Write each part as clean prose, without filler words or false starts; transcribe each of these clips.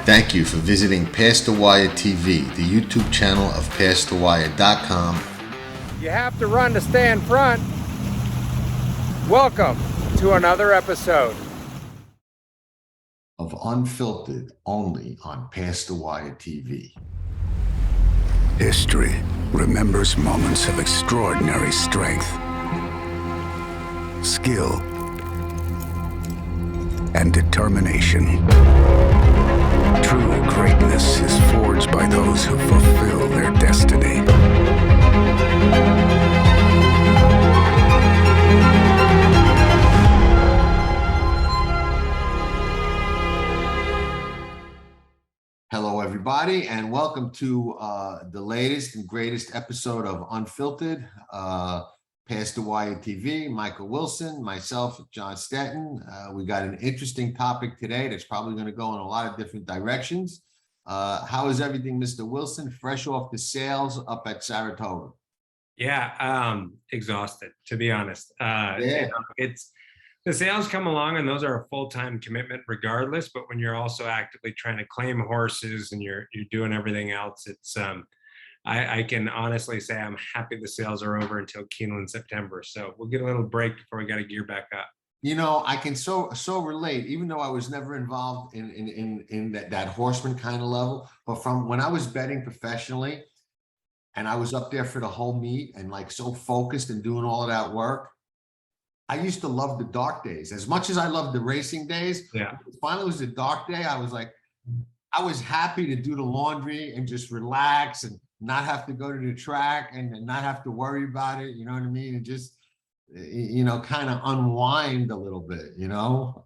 Thank you for visiting Past the Wire TV, the YouTube channel of PastTheWire.com. You have to run to stay in front. Welcome to another episode Of Unfiltered, only on Past the Wire TV. History remembers moments of extraordinary strength, skill, and determination. True greatness is forged by those who fulfill their destiny. Hello, everybody, and welcome to the latest and greatest episode of Unfiltered, Past the Wire TV. Michael Wilson, myself, John Stettin. We got an interesting topic today that's probably going to go in a lot of different directions. How is everything, Mr. Wilson? Fresh off the sales up at Saratoga? Yeah, exhausted, to be honest. Yeah. It's the sales come along and those are a full-time commitment regardless, but when you're also actively trying to claim horses and you're doing everything else, it's I can honestly say I'm happy the sales are over until Keeneland September. So we'll get a little break before we got to gear back up. You know, I can so relate, even though I was never involved in that horseman kind of level, but from when I was betting professionally and I was up there for the whole meet and like so focused and doing all of that work, I used to love the dark days as much as I loved the racing days. Yeah. Finally, it was the dark day. I was like, I was happy to do the laundry and just relax and not have to go to the track and not have to worry about it. You know what I mean? And just, you know, kind of unwind a little bit, you know?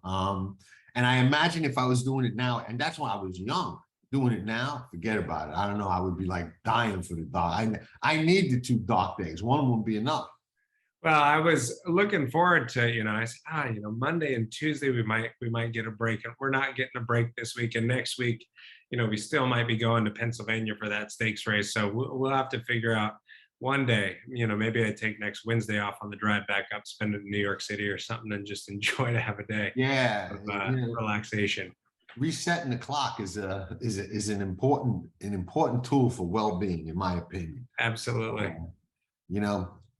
And I imagine if I was doing it now, and that's when I was young, doing it now, forget about it. I don't know. I would be like dying for the dark. I need the 2 dark days. One won't be enough. Well, I was looking forward to, I said, Monday and Tuesday we might get a break, and we're not getting a break this week. And next week, we still might be going to Pennsylvania for that stakes race. So we'll have to figure out one day, maybe I take next Wednesday off on the drive back up, spend it in New York City or something, and just enjoy to have a day of relaxation. Resetting the clock is an important tool for well-being, in my opinion. Absolutely.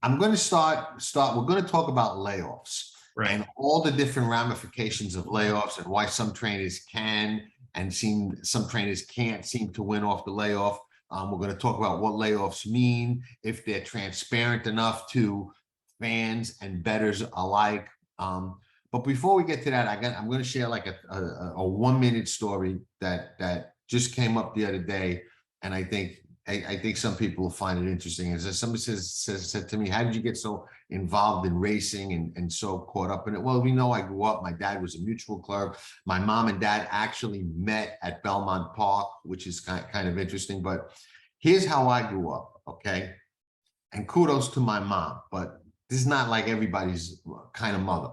I'm going to start. We're going to talk about layoffs, right, and all the different ramifications of layoffs and why some trainers can and some trainers can't seem to win off the layoff. We're going to talk about what layoffs mean, if they're transparent enough to fans and bettors alike. But before we get to that, I'm going to share like a 1-minute story that just came up the other day, and I think some people will find it interesting. As somebody said to me, how did you get so involved in racing and so caught up in it? Well, I grew up, my dad was a mutual clerk. My mom and dad actually met at Belmonte Park, which is kind of interesting, but here's how I grew up, okay? And kudos to my mom, but this is not like everybody's kind of mother.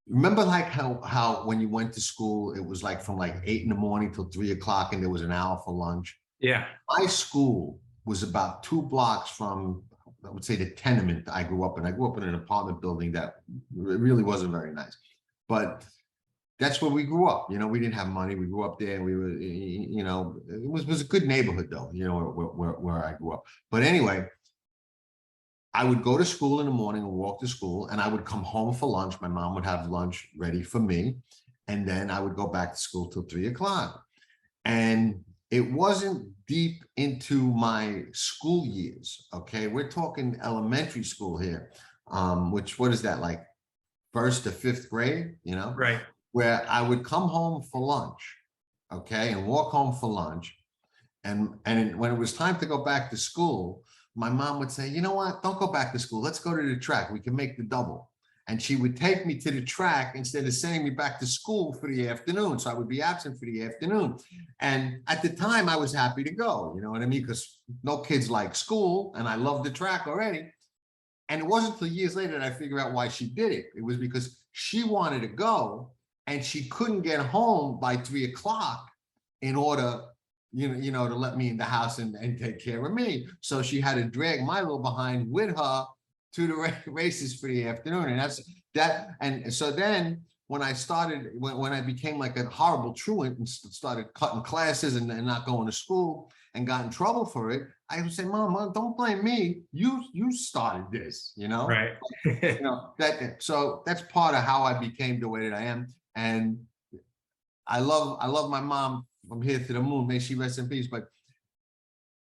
Remember like how when you went to school, it was like from like 8 in the morning till 3 o'clock and there was an hour for lunch? Yeah. My school was about 2 blocks from, I would say, the tenement I grew up in. I grew up in an apartment building that really wasn't very nice, but that's where we grew up. We didn't have money. We grew up there. We were, it was a good neighborhood though, where I grew up. But anyway, I would go to school in the morning and walk to school, and I would come home for lunch. My mom would have lunch ready for me, and then I would go back to school till 3 o'clock. And it wasn't deep into my school years, okay? We're talking elementary school here, what is that, like 1st to 5th grade, Right. Where I would come home for lunch, okay, and walk home for lunch. And when it was time to go back to school, my mom would say, you know what, don't go back to school. Let's go to the track. We can make the double. And she would take me to the track instead of sending me back to school for the afternoon. So I would be absent for the afternoon. And at the time, I was happy to go, you know what I mean? Because no kids like school, and I loved the track already. And it wasn't until years later that I figured out why she did it. It was because she wanted to go, and she couldn't get home by 3 o'clock in order, to let me in the house and take care of me. So she had to drag my little behind with her to the races for the afternoon. And that's that. And so then when I started, when I became like a horrible truant and started cutting classes and not going to school and got in trouble for it, I would say, Mom, don't blame me. You started this, you know? Right. You know, so that's part of how I became the way that I am. And I love my mom from here to the moon. May she rest in peace, but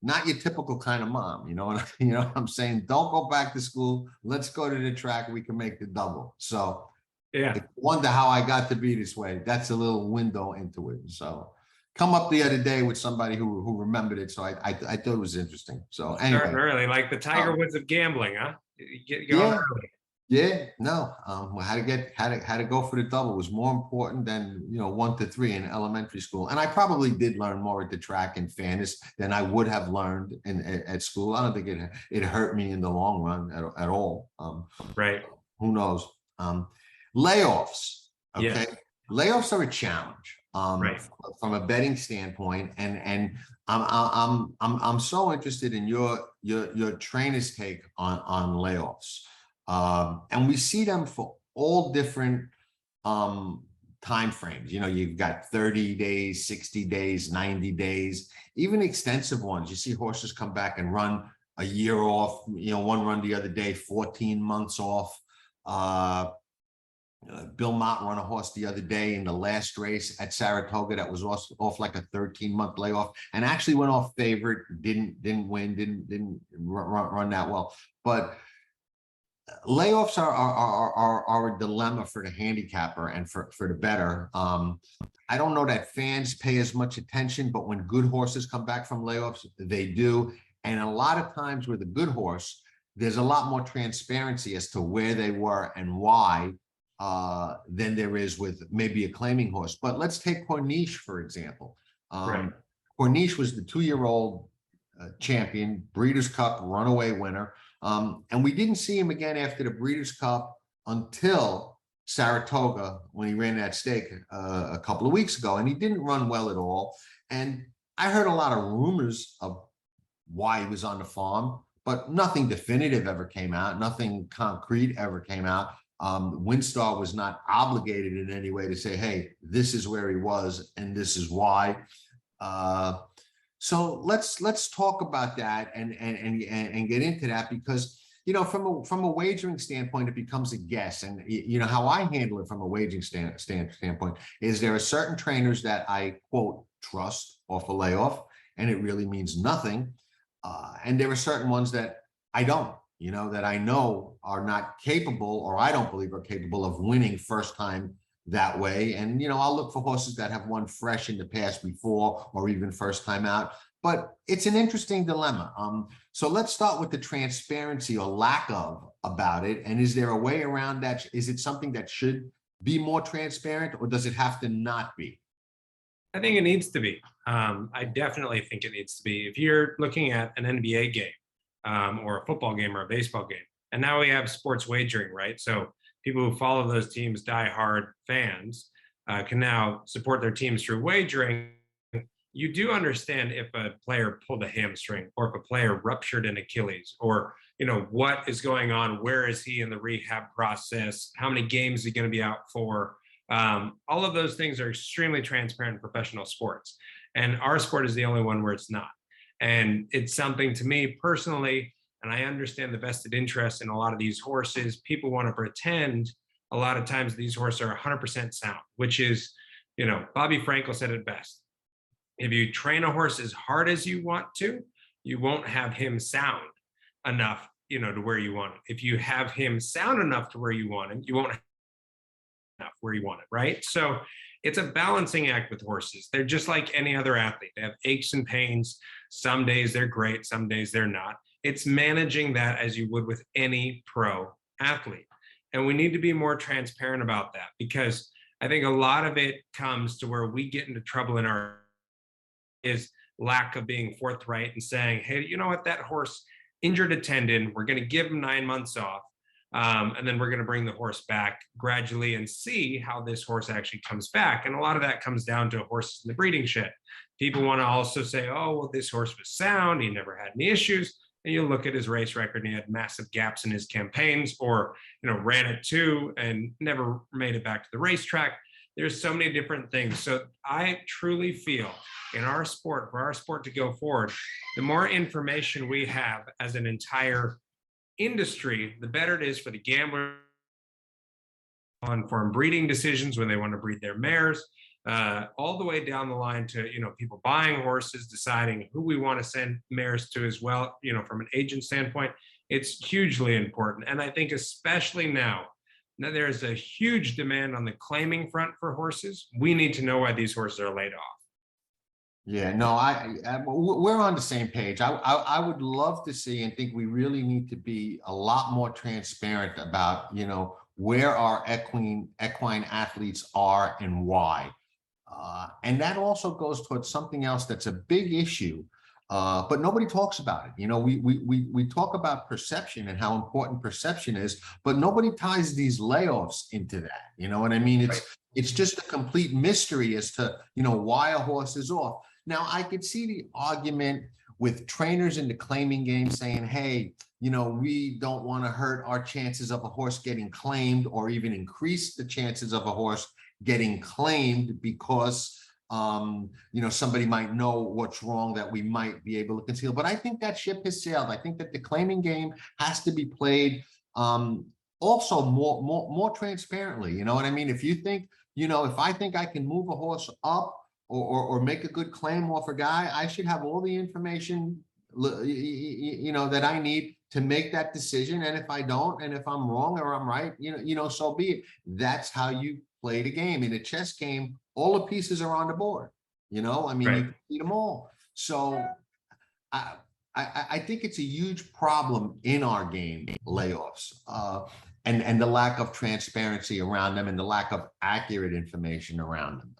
not your typical kind of mom, you know what I'm saying? Don't go back to school. Let's go to the track. We can make the double. So Yeah. if you wonder how I got to be this way, that's a little window into it. So come up the other day with somebody who remembered it. So I thought it was interesting. So anyway. Early, like the Tiger Woods of gambling, huh? You get going early. Yeah, no, how to go for the double was more important than 1 to 3 in elementary school, and I probably did learn more at the track in fairness than I would have learned at school. I don't think it hurt me in the long run at all. Right. Who knows? Layoffs. Okay, Yeah. Layoffs are a challenge. Right. From a betting standpoint, and I'm so interested in your trainer's take on layoffs. And we see them for all different time frames. You've got 30 days, 60 days, 90 days, even extensive ones. You see horses come back and run a year off, one run the other day, 14 months off. Belmonte run a horse the other day in the last race at Saratoga that was off like a 13-month layoff, and actually went off favorite, didn't win, didn't run that well. But layoffs are a dilemma for the handicapper and for the bettor. I don't know that fans pay as much attention, but when good horses come back from layoffs, they do. And a lot of times with a good horse, there's a lot more transparency as to where they were and why than there is with maybe a claiming horse. But let's take Corniche, for example. Right. Corniche was the 2-year-old champion, Breeders' Cup runaway winner. And we didn't see him again after the Breeders' Cup until Saratoga, when he ran that stake a couple of weeks ago, and he didn't run well at all. And I heard a lot of rumors of why he was on the farm, but nothing definitive ever came out. Nothing concrete ever came out. Windstar was not obligated in any way to say, hey, this is where he was and this is why. So let's talk about that and get into that, because from a wagering standpoint, it becomes a guess. And how I handle it from a wagering standpoint is there are certain trainers that I quote trust off a layoff, and it really means nothing. And there are certain ones that I don't, that I know are not capable, or I don't believe are capable of winning first time that way. And, I'll look for horses that have won fresh in the past before, or even first time out. But it's an interesting dilemma. So let's start with the transparency or lack of about it. And is there a way around that? Is it something that should be more transparent, or does it have to not be? I think it needs to be. I definitely think it needs to be. If you're looking at an NBA game or a football game or a baseball game, and now we have sports wagering, right? So people who follow those teams, diehard fans, can now support their teams through wagering. You do understand if a player pulled a hamstring, or if a player ruptured an Achilles, or what is going on, where is he in the rehab process, how many games is he going to be out for. All of those things are extremely transparent in professional sports, and our sport is the only one where it's not. And it's something, to me personally, and I understand the vested interest in a lot of these horses. People want to pretend a lot of times these horses are 100% sound, which is, Bobby Frankel said it best. If you train a horse as hard as you want to, you won't have him sound enough, to where you want it. If you have him sound enough to where you want him, you won't have enough where you want it, right? So it's a balancing act with horses. They're just like any other athlete. They have aches and pains. Some days they're great, some days they're not. It's managing that as you would with any pro athlete. And we need to be more transparent about that, because I think a lot of it comes to where we get into trouble in our is lack of being forthright and saying, hey, you know what, that horse injured a tendon, we're going to give him 9 months off, and then we're going to bring the horse back gradually and see how this horse actually comes back. And a lot of that comes down to horses in the breeding shed. People want to also say, oh, well, this horse was sound, he never had any issues. and you look at his race record and he had massive gaps in his campaigns, or, ran it too and never made it back to the racetrack. There's so many different things. So I truly feel in our sport, for our sport to go forward, the more information we have as an entire industry, the better it is for the gambler on farm breeding decisions when they want to breed their mares, all the way down the line to people buying horses, deciding who we want to send mares to as well. From an agent standpoint, it's hugely important. And I think especially now there's a huge demand on the claiming front for horses. We need to know why these horses are laid off. Yeah, no, we're on the same page. I would love to see, and think we really need to be a lot more transparent about, where our equine athletes are and why. And that also goes towards something else that's a big issue, but nobody talks about it. We talk about perception and how important perception is, but nobody ties these layoffs into that. You know what I mean? It's just a complete mystery as to, why a horse is off. Now, I could see the argument with trainers in the claiming game saying, hey, we don't want to hurt our chances of a horse getting claimed, or even increase the chances of a horse getting claimed because, somebody might know what's wrong that we might be able to conceal. But I think that ship has sailed. I think that the claiming game has to be played also more transparently. You know what I mean? If you think, if I think I can move a horse up or make a good claim off a guy, I should have all the information, that I need to make that decision. And if I don't, and if I'm wrong or I'm right, so be it. That's how you play the game. In a chess game, all the pieces are on the board. You can see them all. So I think it's a huge problem in our game, layoffs, and the lack of transparency around them, and the lack of accurate information around them.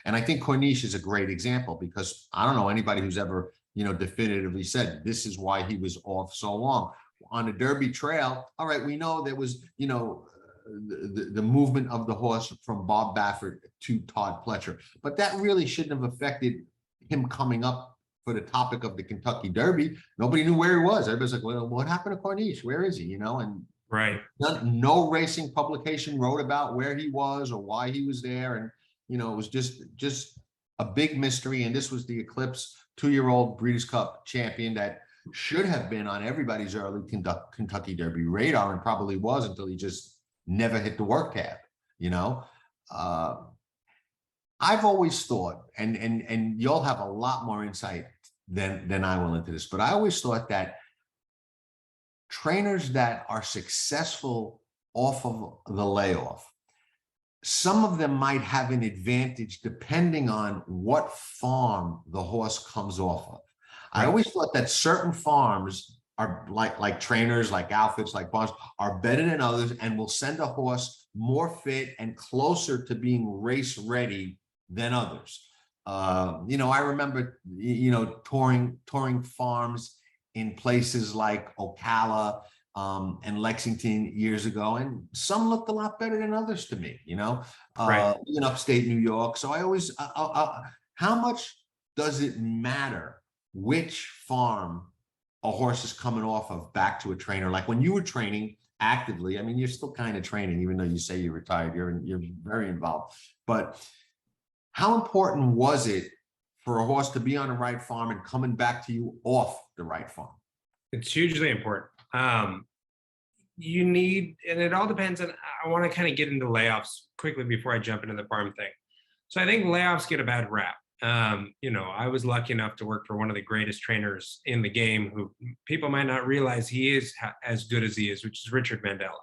And I think Corniche is a great example, because I don't know anybody who's ever, definitively said this is why he was off so long. On the Derby trail, all right, we know there was, the movement of the horse from Bob Baffert to Todd Pletcher, but that really shouldn't have affected him coming up for the topic of the Kentucky Derby. Nobody knew where he was. Everybody's like, well, what happened to Corniche? Where is he? And right. No racing publication wrote about where he was or why he was there. And, it was just a big mystery. And this was the Eclipse 2-year-old Breeders' Cup champion that should have been on everybody's early Kentucky Derby radar, and probably was, until he just never hit the work tab. I've always thought, and you'll have a lot more insight than I will into this, but I always thought that trainers that are successful off of the layoff, some of them might have an advantage depending on what farm the horse comes off of. I always thought that certain farms are like trainers, like outfits, like barns, are better than others, and will send a horse more fit and closer to being race ready than others. I remember, touring farms in places like Ocala and Lexington years ago, and some looked a lot better than others to me, in upstate New York. So I always, how much does it matter which farm a horse is coming off of back to a trainer? Like when you were training actively, I mean, you're still kind of training, even though you say you're retired, you're very involved. But how important was it for a horse to be on the right farm and coming back to you off the right farm? It's hugely important. You need, and it all depends on, I want to kind of get into layoffs quickly before I jump into the farm thing. So I think layoffs get a bad rap. I was lucky enough to work for one of the greatest trainers in the game, who people might not realize he is as good as he is, which is Richard Mandela.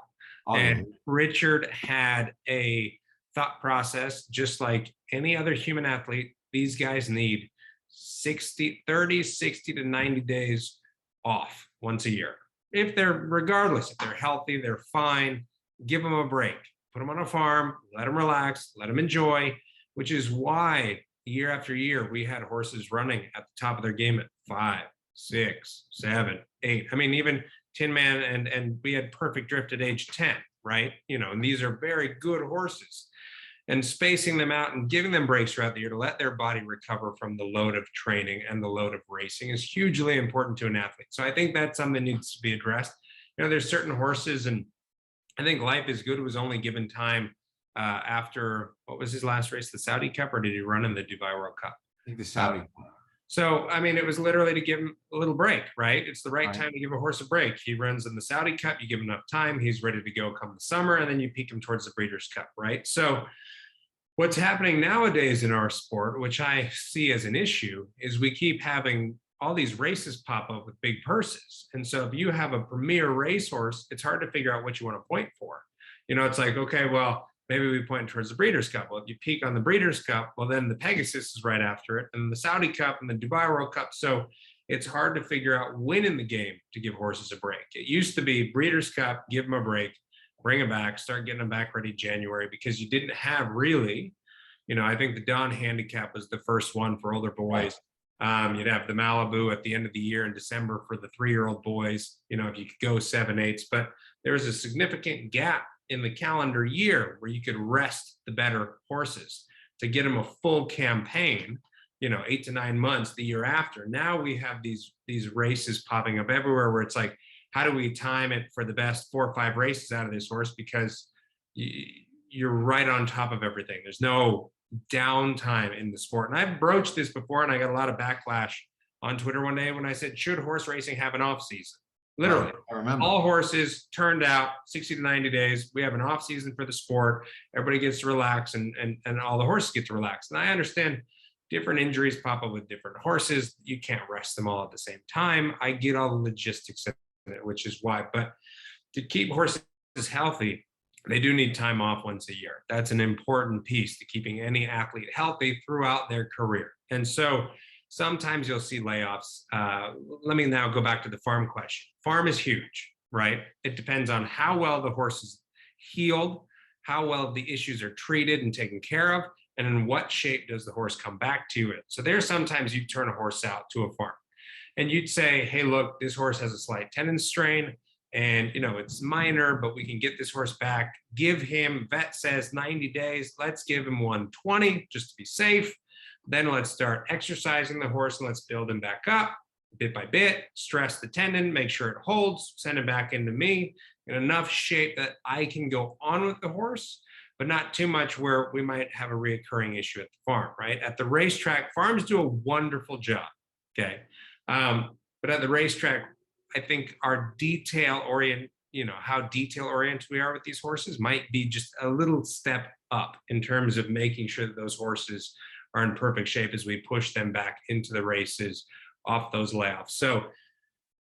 And Richard had a thought process, just like any other human athlete. These guys need 60 to 90 days off once a year. If they're healthy, they're fine, give them a break, put them on a farm, let them relax, let them enjoy, which is why year after year, we had horses running at the top of their game at 5, 6, 7, 8. I mean, even Tin Man, and we had Perfect Drift at age 10, right? And these are very good horses. and spacing them out and giving them breaks throughout the year to let their body recover from the load of training and the load of racing is hugely important to an athlete. So I think that's something that needs to be addressed. There's certain horses, and I think Life is Good was only given time after, what was his last race, the Saudi Cup, or did he run in the Dubai World Cup? I think the Saudi. So, I mean, it was literally to give him a little break, right? It's the right Right. time to give a horse a break. He runs in the Saudi Cup, you give him enough time, he's ready to go come the summer, and then you peak him towards the Breeders' Cup, right? So what's happening nowadays in our sport, which I see as an issue, is we keep having all these races pop up with big purses. And so if you have a premier racehorse, it's hard to figure out what you want to point for. It's like, okay, well, maybe we point towards the Breeders' Cup. Well, if you peak on the Breeders' Cup, well, then the Pegasus is right after it, and the Saudi Cup and the Dubai World Cup. So it's hard to figure out when in the game to give horses a break. It used to be Breeders' Cup, give them a break, bring them back, start getting them back ready January, because you didn't have really, I think the Dawn Handicap was the first one for older boys. You'd have the Malibu at the end of the year in December for the 3-year-old boys, if you could go 7/8, but there was a significant gap in the calendar year where you could rest the better horses to get them a full campaign, 8 to 9 months the year after. Now we have these races popping up everywhere where it's like, how do we time it for the best 4 or 5 races out of this horse? Because you're right on top of everything. There's no downtime in the sport. And I've broached this before, and I got a lot of backlash on Twitter one day when I said, should horse racing have an off season? Literally, I remember. all horses turned out 60 to 90 days. We have an off season for the sport. Everybody gets to relax, and all the horses get to relax. And I understand different injuries pop up with different horses. You can't rest them all at the same time. I get all the logistics of it, which is why. But to keep horses healthy, they do need time off once a year. That's an important piece to keeping any athlete healthy throughout their career. And so sometimes you'll see layoffs. Let me now go back to the farm question. Farm is huge, right? It depends on how well the horse is healed, how well the issues are treated and taken care of, and in what shape does the horse come back to it. So there's sometimes you turn a horse out to a farm and you'd say, hey, look, this horse has a slight tendon strain, and it's minor, but we can get this horse back. Give him, vet says 90 days. Let's give him 120 just to be safe. Then let's start exercising the horse, and let's build him back up bit by bit, stress the tendon, make sure it holds, send it back into me in enough shape that I can go on with the horse, but not too much where we might have a reoccurring issue at the farm, right? At the racetrack, farms do a wonderful job, okay? But at the racetrack, I think our how detail oriented we are with these horses might be just a little step up in terms of making sure that those horses are in perfect shape as we push them back into the races off those layoffs. So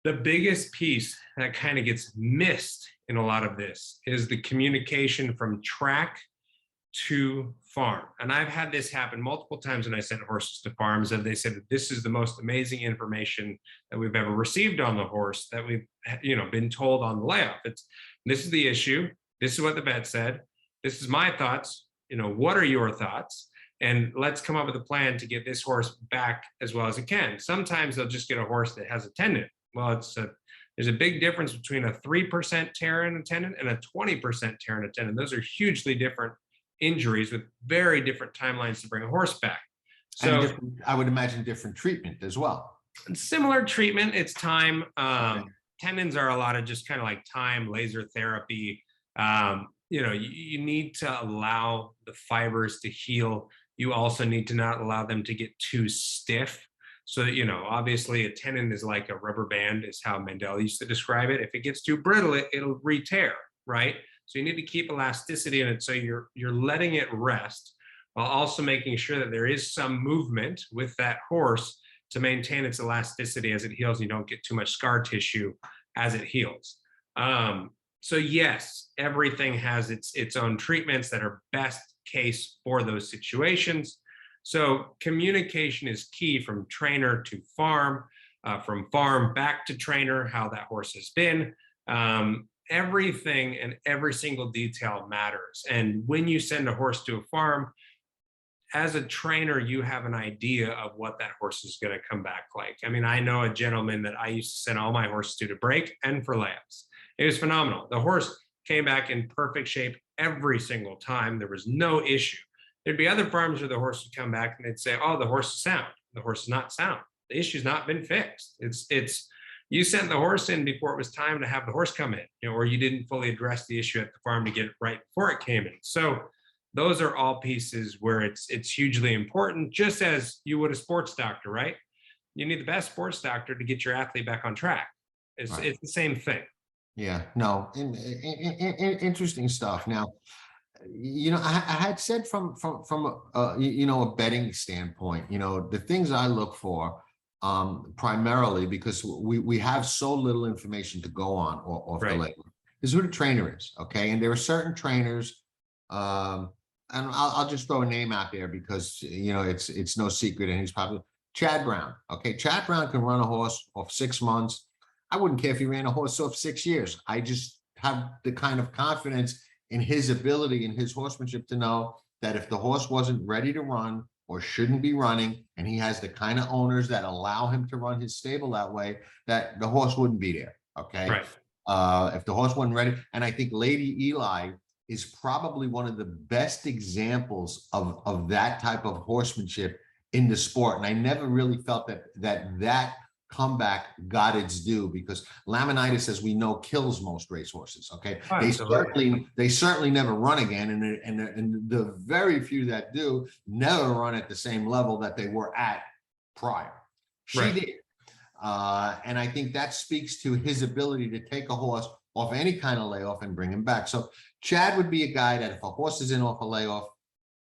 the biggest piece that kind of gets missed in a lot of this is the communication from track to farm. And I've had this happen multiple times when I sent horses to farms, and they said that this is the most amazing information that we've ever received on the horse, that we've been told on the layoff. This is the issue. This is what the vet said. This is my thoughts. What are your thoughts? And let's come up with a plan to get this horse back as well as it can. Sometimes they'll just get a horse that has a tendon. Well, there's a big difference between a 3% tear in a tendon and a 20% tear in a tendon. Those are hugely different injuries with very different timelines to bring a horse back. So I would imagine different treatment as well. Similar treatment, it's time. Tendons are a lot of just kind of like time, laser therapy. You need to allow the fibers to heal. You also need to not allow them to get too stiff. So that, obviously a tendon is like a rubber band, is how Mendel used to describe it. If it gets too brittle, it'll re-tear, right? So you need to keep elasticity in it. So you're letting it rest while also making sure that there is some movement with that horse to maintain its elasticity as it heals, and you don't get too much scar tissue as it heals. So yes, everything has its own treatments that are best case for those situations. So communication is key from trainer to farm, from farm back to trainer, how that horse has been. Everything and every single detail matters. And when you send a horse to a farm, as a trainer, you have an idea of what that horse is going to come back like. I mean, I know a gentleman that I used to send all my horses to break and for layoffs. It was phenomenal. The horse came back in perfect shape every single time. There was no issue. There'd be other farms where the horse would come back and they'd say, oh, the horse is sound. The horse is not sound. The issue's not been fixed. It's you sent the horse in before it was time to have the horse come in, or you didn't fully address the issue at the farm to get it right before it came in. So those are all pieces where it's hugely important, just as you would a sports doctor, right? You need the best sports doctor to get your athlete back on track. It's the same thing. Yeah, no, interesting stuff. Now, I had said from a betting standpoint, the things I look for, primarily because we have so little information to go on off the label, is who the trainer is. Okay, and there are certain trainers, and I'll just throw a name out there because it's no secret, and he's probably Chad Brown. Okay, Chad Brown can run a horse off 6 months. I wouldn't care if he ran a horse off 6 years. I just have the kind of confidence in his ability and his horsemanship to know that if the horse wasn't ready to run or shouldn't be running, and he has the kind of owners that allow him to run his stable that way, that the horse wouldn't be there. Okay. Right. If the horse wasn't ready. And I think Lady Eli is probably one of the best examples of that type of horsemanship in the sport. And I never really felt that comeback got its due, because laminitis, as we know, kills most racehorses. Okay, they certainly never run again, and the very few that do never run at the same level that they were at prior. She did, and I think that speaks to his ability to take a horse off any kind of layoff and bring him back. So Chad would be a guy that if a horse is in off a layoff,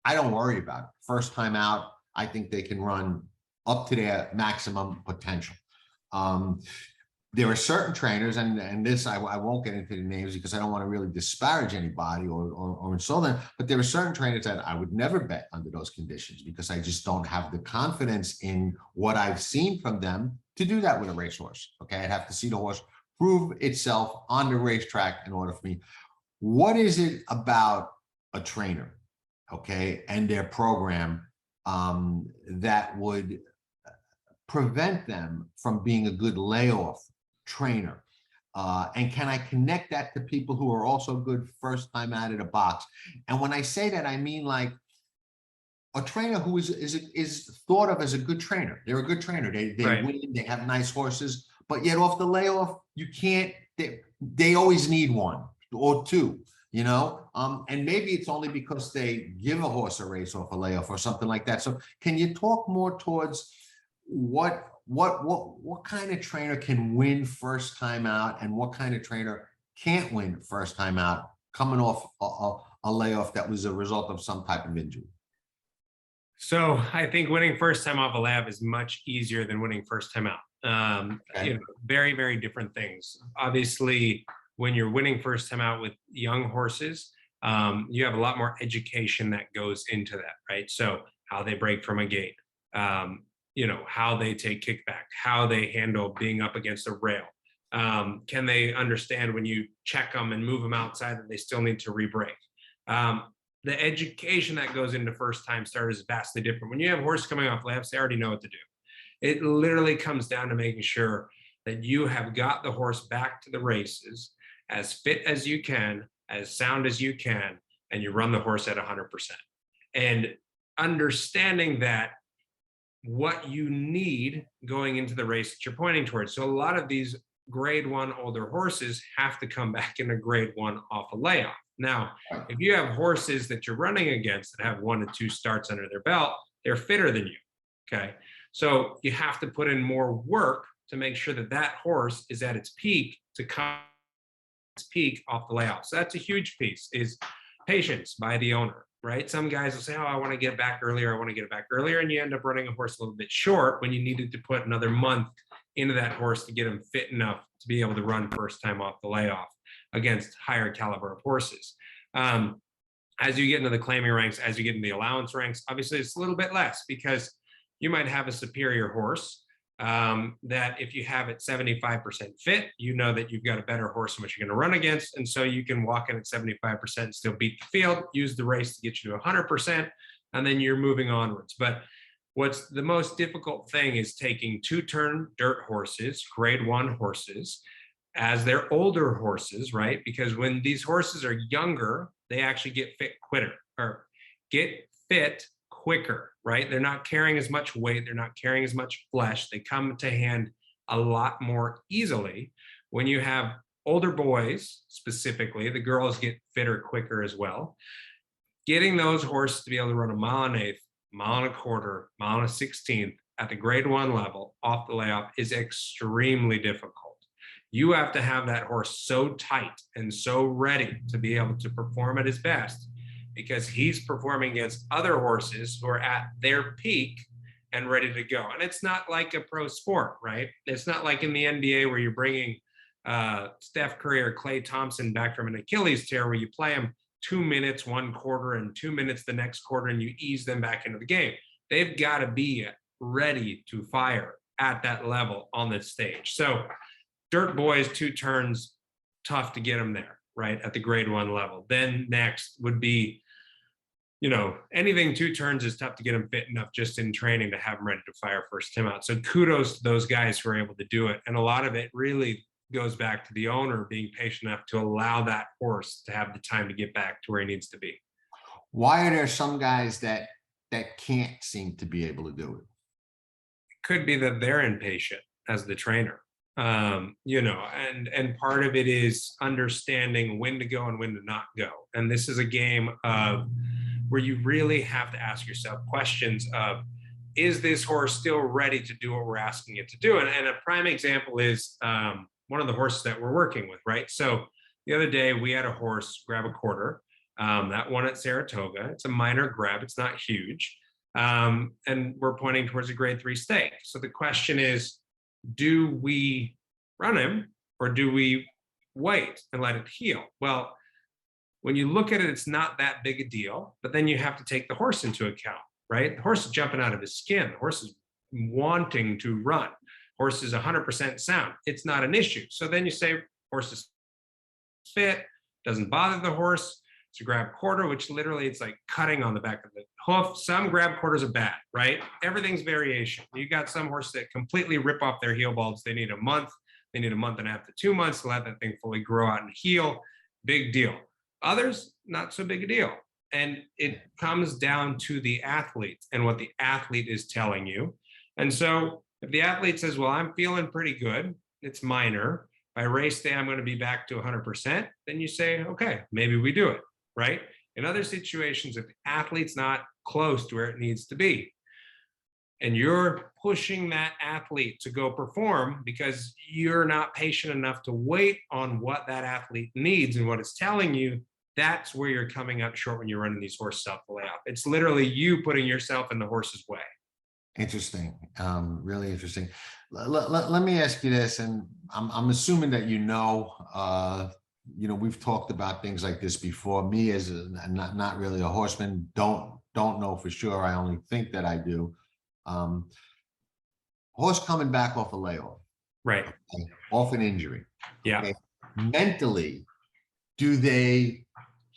I don't worry about it. First time out, I think they can run up to their maximum potential. There are certain trainers, and this I won't get into the names because I don't want to really disparage anybody or insult them, but there are certain trainers that I would never bet under those conditions because I just don't have the confidence in what I've seen from them to do that with a racehorse. Okay, I'd have to see the horse prove itself on the racetrack in order for me. What is it about a trainer, okay, and their program that would prevent them from being a good layoff trainer? And can I connect that to people who are also good first time out of the box? And when I say that, I mean like a trainer who is thought of as a good trainer. They're a good trainer. They win, they have nice horses, but yet off the layoff, you can't, they always need one or two, and maybe it's only because they give a horse a race off a layoff or something like that. So can you talk more towards what kind of trainer can win first time out, and what kind of trainer can't win first time out coming off a layoff that was a result of some type of injury? So I think winning first time off a layoff is much easier than winning first time out. Very, very different things. Obviously, when you're winning first time out with young horses, you have a lot more education that goes into that, right? So how they break from a gate, how they take kickback, how they handle being up against a rail. Can they understand when you check them and move them outside that they still need to re-break? The education that goes into first time starters is vastly different. When you have horses coming off layoffs, they already know what to do. It literally comes down to making sure that you have got the horse back to the races as fit as you can, as sound as you can, and you run the horse at 100%. And understanding that what you need going into the race that you're pointing towards. So a lot of these grade 1 older horses have to come back in a grade 1 off a layoff. Now, if you have horses that you're running against that have 1 to 2 starts under their belt, they're fitter than you, okay? So you have to put in more work to make sure that that horse is at its peak to come its peak off the layoff. So that's a huge piece, is patience by the owner, right? Some guys will say, oh, I want to get back earlier. I want to get it back earlier. And you end up running a horse a little bit short when you needed to put another month into that horse to get him fit enough to be able to run first time off the layoff against higher caliber of horses. As you get into the claiming ranks, as you get into the allowance ranks, obviously it's a little bit less because you might have a superior horse that if you have it 75% fit, you know that you've got a better horse than what you're going to run against. And so you can walk in at 75% and still beat the field, use the race to get you to 100%, and then you're moving onwards. But what's the most difficult thing is taking 2-turn dirt horses, grade 1 horses, as they're older horses, right? Because when these horses are younger, they actually get fit quicker, right? They're not carrying as much weight, they're not carrying as much flesh. They come to hand a lot more easily. When you have older boys, specifically, the girls get fitter quicker as well. Getting those horses to be able to run a mile and eighth, mile and a quarter, mile and a 16th at the grade 1 level off the layoff is extremely difficult. You have to have that horse so tight and so ready to be able to perform at his best, because he's performing against other horses who are at their peak and ready to go. And it's not like a pro sport, right? It's not like in the NBA where you're bringing Steph Curry or Klay Thompson back from an Achilles tear, where you play them 2 minutes one quarter and 2 minutes the next quarter, and you ease them back into the game. They've got to be ready to fire at that level on the stage. So dirt boys, 2 turns, tough to get them there, right, at the grade 1 level. Then next would be, anything 2 turns is tough to get them fit enough just in training to have them ready to fire first time out. So kudos to those guys who are able to do it. And a lot of it really goes back to the owner being patient enough to allow that horse to have the time to get back to where he needs to be. Why are there some guys that can't seem to be able to do it? It could be that they're impatient as the trainer. And part of it is understanding when to go and when to not go. And this is a game of where you really have to ask yourself questions of, is this horse still ready to do what we're asking it to do? And a prime example is one of the horses that we're working with, right? So the other day we had a horse grab a quarter, that won at Saratoga. It's a minor grab, it's not huge. And we're pointing towards a grade 3 stake. So the question is, do we run him or do we wait and let it heal? Well, when you look at it, it's not that big a deal, but then you have to take the horse into account, right? The horse is jumping out of his skin. The horse is wanting to run. Horse is 100% sound. It's not an issue. So then you say, horse is fit, doesn't bother the horse to grab quarter, which literally it's like cutting on the back of the hoof. Some grab quarters are bad, right? Everything's variation. You got some horses that completely rip off their heel bulbs. They need a month. They need a month and a half to 2 months to let that thing fully grow out and heal. Big deal. Others, not so big a deal. And it comes down to the athlete and what the athlete is telling you. And so if the athlete says, well, I'm feeling pretty good, it's minor, by race day, I'm going to be back to 100%, then you say, okay, maybe we do it, right? In other situations, if the athlete's not close to where it needs to be, and you're pushing that athlete to go perform because you're not patient enough to wait on what that athlete needs and what it's telling you, that's where you're coming up short when you're running these horses off the layoff. It's literally you putting yourself in the horse's way. Interesting. Really interesting. Let me ask you this, and I'm assuming that we've talked about things like this before. Me as not really a horseman, don't know for sure. I only think that I do. Horse coming back off a layoff, right? Okay, off an injury. Yeah. Okay. Mentally, do they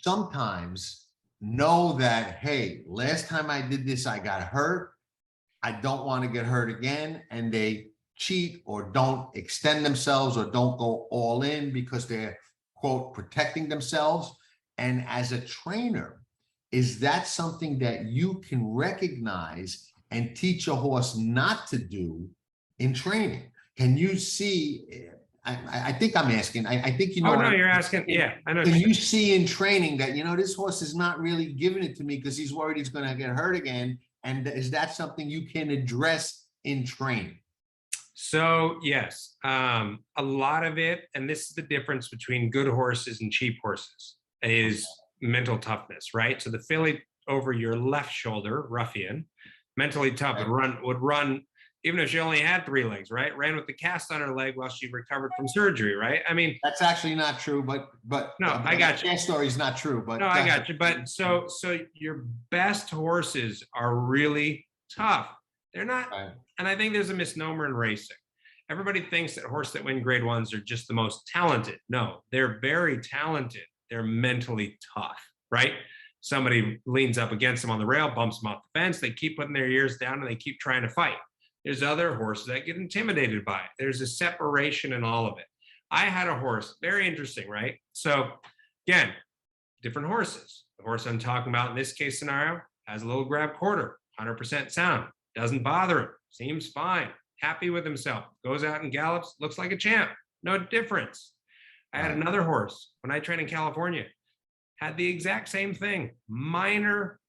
sometimes know that, hey, last time I did this, I got hurt. I don't want to get hurt again, and they cheat or don't extend themselves or don't go all in because they're, quote, protecting themselves? And as a trainer, is that something that you can recognize and teach a horse not to do in training? Can you see, I think I'm asking, I think you know. Oh, no, you're asking. Yeah, I know. Can you see in training that, this horse is not really giving it to me because he's worried he's going to get hurt again? And is that something you can address in training? So yes, a lot of it, and this is the difference between good horses and cheap horses, is mental toughness, right? So the filly over your left shoulder, ruffian, mentally tough, would run even if she only had 3 legs, right? Ran with the cast on her leg while she recovered from surgery, right? I mean, that's actually not true, but no, I got you. That story is not true, but no, I got you. But so your best horses are really tough. They're not, right. And I think there's a misnomer in racing. Everybody thinks that horses that win grade 1s are just the most talented. No, they're very talented. They're mentally tough, right? Somebody leans up against them on the rail, bumps them off the fence. They keep putting their ears down and they keep trying to fight. There's other horses that get intimidated by it. There's a separation in all of it. I had a horse, very interesting, right? So again, different horses. The horse I'm talking about in this case scenario has a little grab quarter, 100% sound, doesn't bother him, seems fine, happy with himself, goes out and gallops, looks like a champ, no difference. I had another horse when I trained in California, had the exact same thing, minor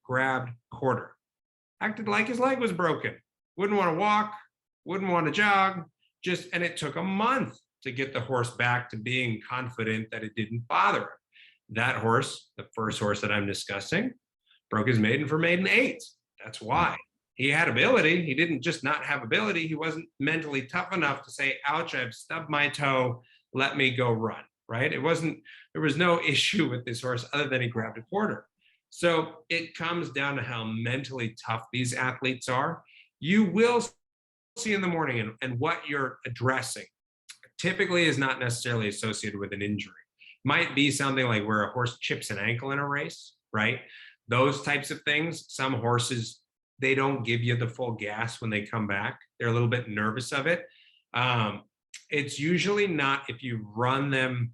grabbed quarter. Acted like his leg was broken, wouldn't want to walk, wouldn't want to jog, and it took a month to get the horse back to being confident that it didn't bother him. That horse, the first horse that I'm discussing, broke his maiden for maiden 8. That's why. He had ability. He didn't just not have ability. He wasn't mentally tough enough to say, ouch, I've stubbed my toe, let me go run, right? There was no issue with this horse other than he grabbed a quarter. So it comes down to how mentally tough these athletes are. You will see in the morning and what you're addressing typically is not necessarily associated with an injury. Might be something like where a horse chips an ankle in a race, right? Those types of things. Some horses, they don't give you the full gas when they come back. They're a little bit nervous of it. It's usually not if you run them.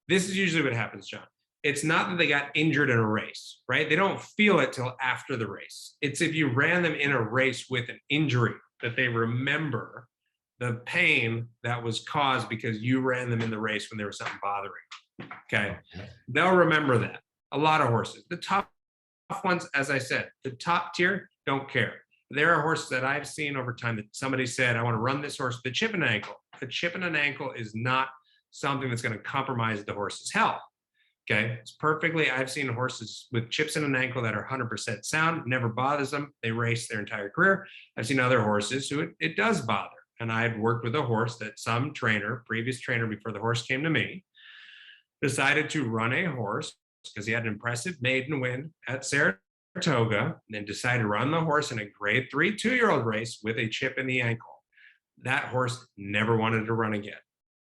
This is usually what happens, John. It's not that they got injured in a race, right? They don't feel it till after the race. It's if you ran them in a race with an injury that they remember the pain that was caused because you ran them in the race when there was something bothering. Okay. They'll remember that. A lot of horses. The top ones, as I said, the top tier don't care. There are horses that I've seen over time that somebody said, I want to run this horse with a chip in an ankle. A chip in an ankle is not something that's going to compromise the horse's health. Okay. It's perfectly, I've seen horses with chips in an ankle that are 100% sound, never bothers them. They race their entire career. I've seen other horses who it does bother. And I've worked with a horse that some trainer, previous trainer before the horse came to me, decided to run a horse because he had an impressive maiden win at Saratoga, and then decided to run the horse in a grade 3 2-year-old race with a chip in the ankle. That horse never wanted to run again.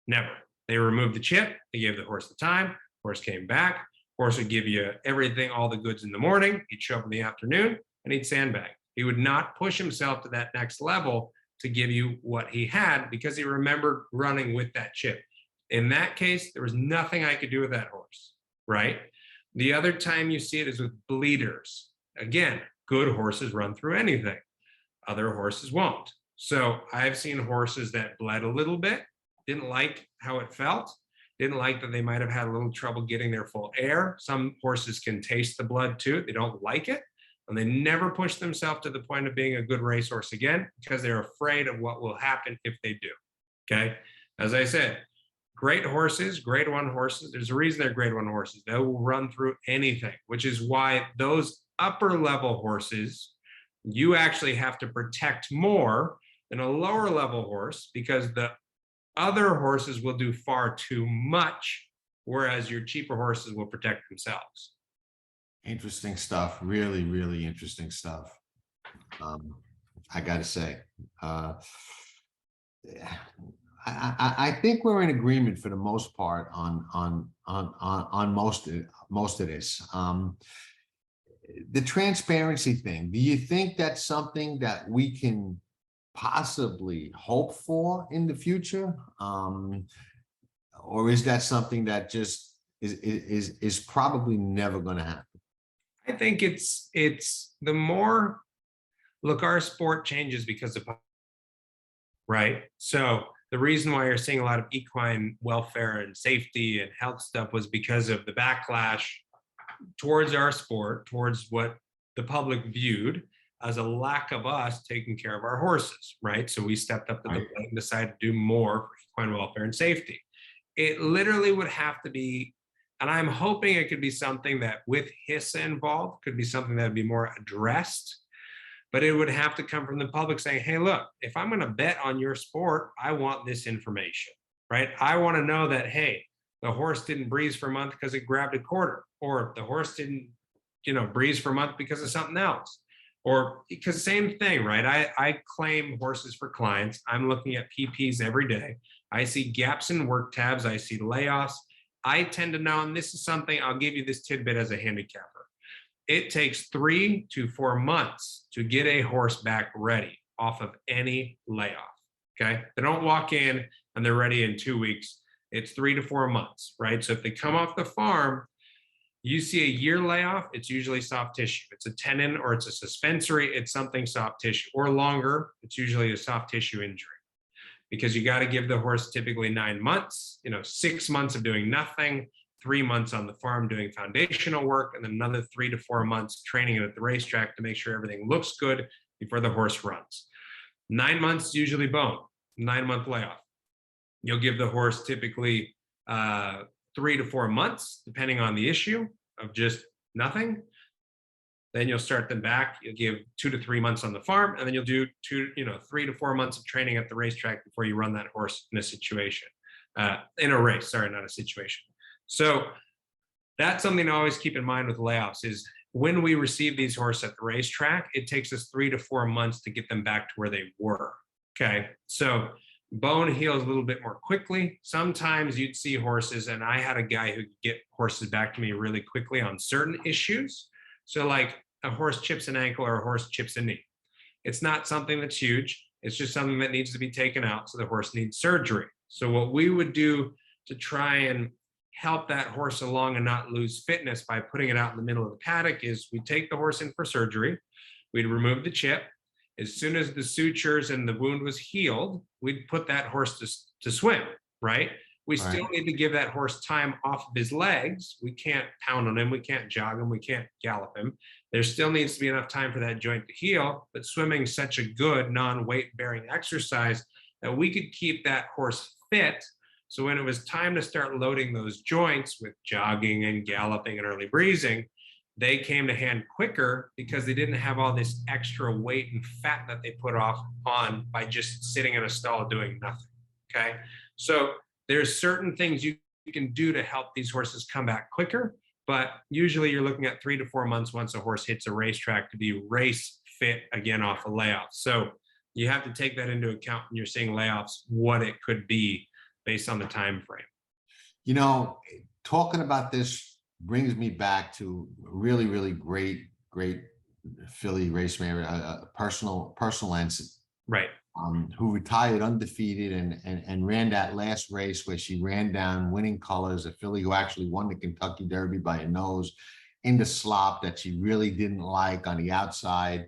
Never. They removed the chip. They gave the horse the time. Horse came back. Horse would give you everything, all the goods in the morning. He'd show up in the afternoon and he'd sandbag. He would not push himself to that next level to give you what he had because he remembered running with that chip. In that case, there was nothing I could do with that horse, right? The other time you see it is with bleeders. Again, good horses run through anything. Other horses won't. So I've seen horses that bled a little bit, didn't like how it felt, didn't like that they might have had a little trouble getting their full air. Some horses can taste the blood too. They don't like it. And they never push themselves to the point of being a good racehorse again because they're afraid of what will happen if they do. Okay. As I said, great horses, grade 1 horses, there's a reason they're grade 1 horses. They will run through anything, which is why those upper level horses, you actually have to protect more than a lower level horse because the other horses will do far too much, whereas your cheaper horses will protect themselves. Interesting stuff. Really, really interesting stuff. I got to say, I think we're in agreement for the most part on most of this. The transparency thing. Do you think that's something that we can possibly hope for in the future, or is that something that just is probably never going to happen? I think it's the more, look, our sport changes because of, right? So the reason why you're seeing a lot of equine welfare and safety and health stuff was because of the backlash towards our sport, towards what the public viewed as a lack of us taking care of our horses, right? So we stepped up to the plate and decided to do more for equine welfare and safety. It literally would have to be, and I'm hoping it could be something that with HISA involved, could be something that would be more addressed, but it would have to come from the public saying, hey, look, if I'm gonna bet on your sport, I want this information, right? I wanna know that, hey, the horse didn't breeze for a month because it grabbed a quarter, or the horse didn't, breeze for a month because of something else. Or because same thing, right? I claim horses for clients. I'm looking at PPs every day. I see gaps in work tabs. I see layoffs. I tend to know, and this is something, I'll give you this tidbit as a handicapper. It takes 3 to 4 months to get a horse back ready off of any layoff, okay? They don't walk in and they're ready in 2 weeks. It's 3 to 4 months, right? So if they come off the farm You see a year layoff, it's usually soft tissue. It's a tendon or it's a suspensory, it's something soft tissue, or longer, it's usually a soft tissue injury. Because you got to give the horse typically 9 months, 6 months of doing nothing, 3 months on the farm doing foundational work, and then another 3 to 4 months training it at the racetrack to make sure everything looks good before the horse runs. 9 months usually bone, 9-month layoff. You'll give the horse typically 3 to 4 months, depending on the issue of just nothing. Then you'll start them back. You'll give 2 to 3 months on the farm, and then you'll do 3 to 4 months of training at the racetrack before you run that horse in a situation, in a race. Sorry, not a situation. So that's something to always keep in mind with layoffs is when we receive these horses at the racetrack, it takes us 3 to 4 months to get them back to where they were. Okay, so bone heals a little bit more quickly. Sometimes you'd see horses, and I had a guy who could get horses back to me really quickly on certain issues. So like a horse chips an ankle or a horse chips a knee. It's not something that's huge. It's just something that needs to be taken out. So the horse needs surgery. So what we would do to try and help that horse along and not lose fitness by putting it out in the middle of the paddock is we take the horse in for surgery. We'd remove the chip. As soon as the sutures and the wound was healed, we'd put that horse to swim, right? We still need to give that horse time off of his legs. We can't pound on him. We can't jog him. We can't gallop him. There still needs to be enough time for that joint to heal, but swimming is such a good non-weight bearing exercise that we could keep that horse fit. So when it was time to start loading those joints with jogging and galloping and early breezing, they came to hand quicker because they didn't have all this extra weight and fat that they put on by just sitting in a stall doing nothing, okay? So there's certain things you can do to help these horses come back quicker, but usually you're looking at 3 to 4 months once a horse hits a racetrack to be race fit again off a layoff. So you have to take that into account when you're seeing layoffs, what it could be based on the time frame. Talking about this brings me back to really, really great filly raceman, a personal ensign. Right. Who retired undefeated and ran that last race where she ran down winning colors, a filly who actually won the Kentucky Derby by a nose in the slop that she really didn't like on the outside.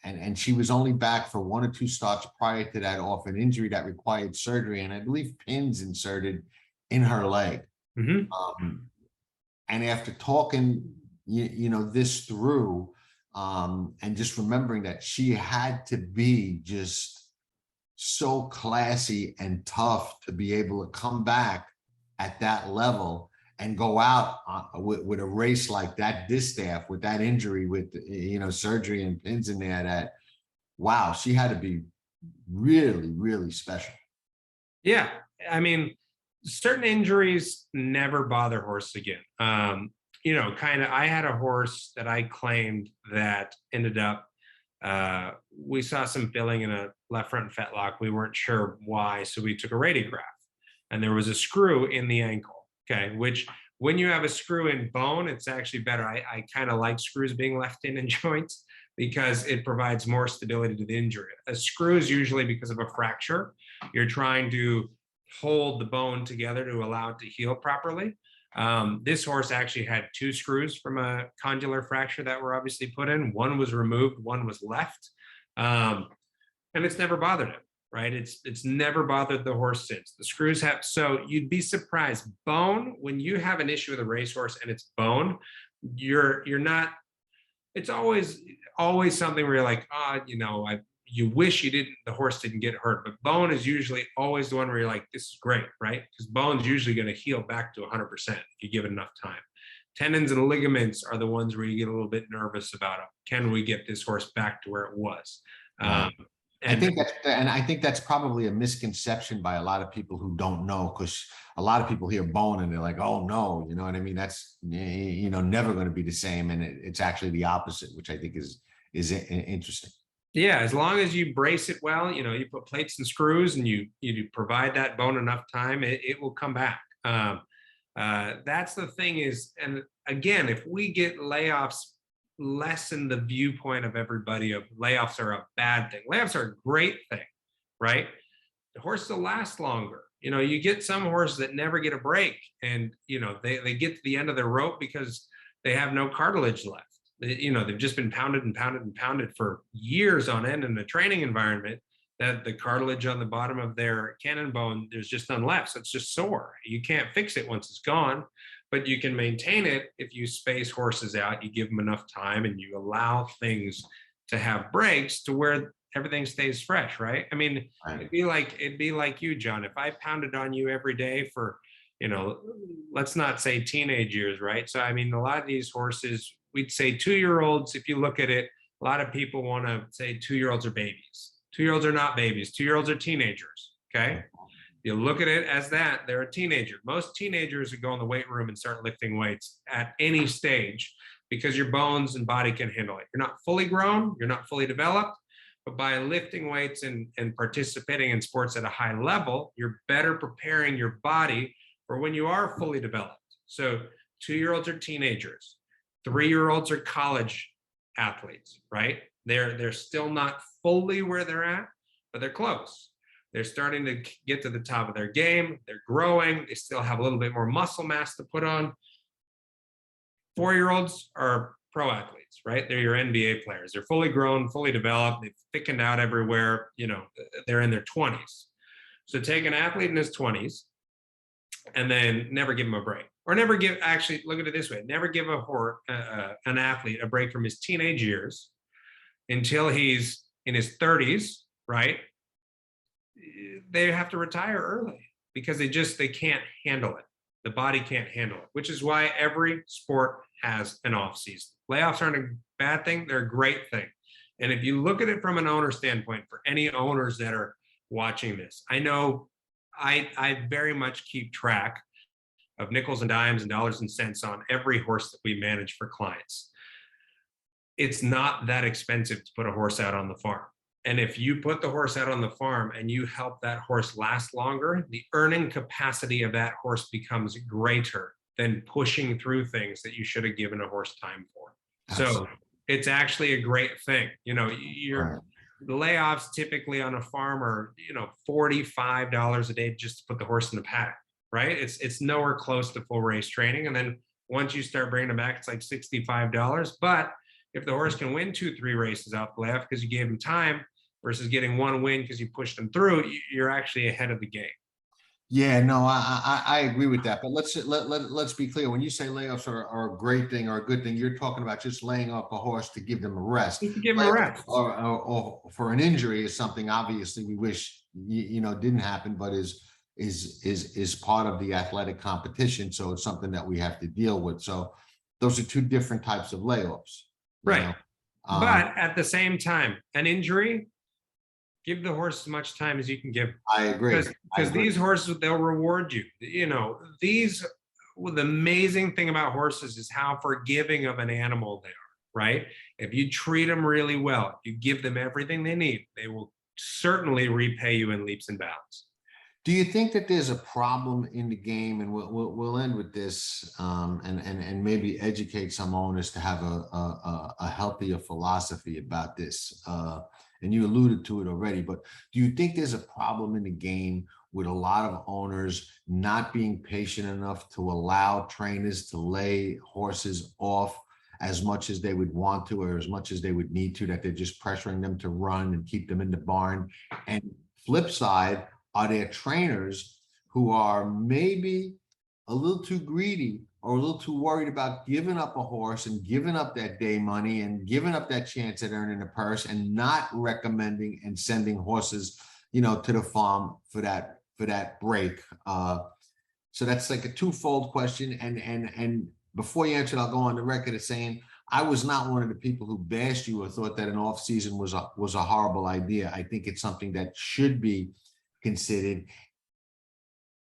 And she was only back for 1 or 2 starts prior to that off an injury that required surgery, and I believe pins inserted in her leg. Mm-hmm. And after talking, this through, and just remembering that she had to be just so classy and tough to be able to come back at that level and go out with a race like that distaff, with that injury, with surgery and pins in there, that wow, she had to be really, really special. Yeah, I mean, certain injuries never bother horses again. I had a horse that I claimed that ended up, we saw some filling in a left front fetlock. We weren't sure why, so we took a radiograph, and there was a screw in the ankle. Okay, which when you have a screw in bone, it's actually better. I kind of like screws being left in joints because it provides more stability to the injury. A screw is usually because of a fracture. You're trying to hold the bone together to allow it to heal properly. This horse actually had 2 screws from a condylar fracture that were obviously put in. One was removed, one was left. And it's never bothered him, right? It's never bothered the horse since. The screws have, so you'd be surprised. Bone, when you have an issue with a racehorse and it's bone, you're not, it's always something where you're like, you wish the horse didn't get hurt, but bone is usually always the one where you're like, this is great, right? Because bone's usually going to heal back to 100% if you give it enough time. Tendons and ligaments are the ones where you get a little bit nervous about it. Can we get this horse back to where it was? I think that's probably a misconception by a lot of people who don't know, because a lot of people hear bone and they're like, oh no, you know what I mean? That's, never going to be the same. And it's actually the opposite, which I think is interesting. Yeah, as long as you brace it well, you put plates and screws and you provide that bone enough time, it will come back. That's the thing is, and again, if we get layoffs, lessen the viewpoint of everybody of layoffs are a bad thing. Layoffs are a great thing, right? The horse will last longer. You know, you get some horses that never get a break, and you know, they get to the end of their rope because they have no cartilage left. You know, they've just been pounded and pounded and pounded for years on end in the training environment, that the cartilage on the bottom of their cannon bone, there's just none left. So it's just sore. You can't fix it once it's gone, but you can maintain it if you space horses out, you give them enough time, and you allow things to have breaks to where everything stays fresh, right? I mean, Right. it'd be like you, John. If I pounded on you every day for, you know, let's not say teenage years, right? So I mean, a lot of these horses, we'd say 2-year-olds. If you look at it, a lot of people want to say 2-year-olds are babies. 2-year-olds are not babies. 2-year-olds are teenagers. Okay. You look at it as that, they're a teenager. Most teenagers would go in the weight room and start lifting weights at any stage because your bones and body can handle it. You're not fully grown, you're not fully developed, but by lifting weights and participating in sports at a high level, you're better preparing your body for when you are fully developed. So 2-year-olds are teenagers, 3-year-olds are college athletes, right? They're still not fully where they're at, but they're close. They're starting to get to the top of their game. They're growing. They still have a little bit more muscle mass to put on. 4-year-olds are pro athletes, right? They're your NBA players. They're fully grown, fully developed. They've thickened out everywhere. You know, they're in their 20s. So take an athlete in his 20s and then never give him a break, or never give, actually look at it this way, never give an athlete a break from his teenage years until he's in his 30s, right? They have to retire early because they can't handle it. The body can't handle it, which is why every sport has an off season. Layoffs aren't a bad thing. They're a great thing. And if you look at it from an owner standpoint, for any owners that are watching this, I know I very much keep track of nickels and dimes and dollars and cents on every horse that we manage for clients. It's not that expensive to put a horse out on the farm. And if you put the horse out on the farm and you help that horse last longer, the earning capacity of that horse becomes greater than pushing through things that you should have given a horse time for. Absolutely. So it's actually a great thing. You know, the layoffs typically on a farm are, you know, $45 a day just to put the horse in the paddock, right? It's nowhere close to full race training. And then once you start bringing them back, it's like $65. But if the horse can win 2-3 races out the layoff because you gave him time versus getting one win because you pushed them through, you're actually ahead of the game. Yeah, no, I agree with that. But let's be clear. When you say layoffs are a great thing or a good thing, you're talking about just laying off a horse to give them a rest. You can give them a rest. Or for an injury is something obviously we wish you know didn't happen, but is part of the athletic competition. So it's something that we have to deal with. So those are two different types of layoffs. Right. But at the same time, an injury, give the horse as much time as you can give. I agree. Because these horses, they'll reward you. You know, the amazing thing about horses is how forgiving of an animal they are, right? If you treat them really well, you give them everything they need, they will certainly repay you in leaps and bounds. Do you think that there's a problem in the game, and we'll end with this, and maybe educate some owners to have a healthier philosophy about this? And you alluded to it already, but do you think there's a problem in the game with a lot of owners not being patient enough to allow trainers to lay horses off as much as they would want to, or as much as they would need to, that they're just pressuring them to run and keep them in the barn? And flip side, are there trainers who are maybe a little too greedy or a little too worried about giving up a horse and giving up that day money and giving up that chance at earning a purse and not recommending and sending horses, you know, to the farm for that break? So that's like a twofold question. And before you answer it, I'll go on the record as saying I was not one of the people who bashed you or thought that an off season was a horrible idea. I think it's something that should be considered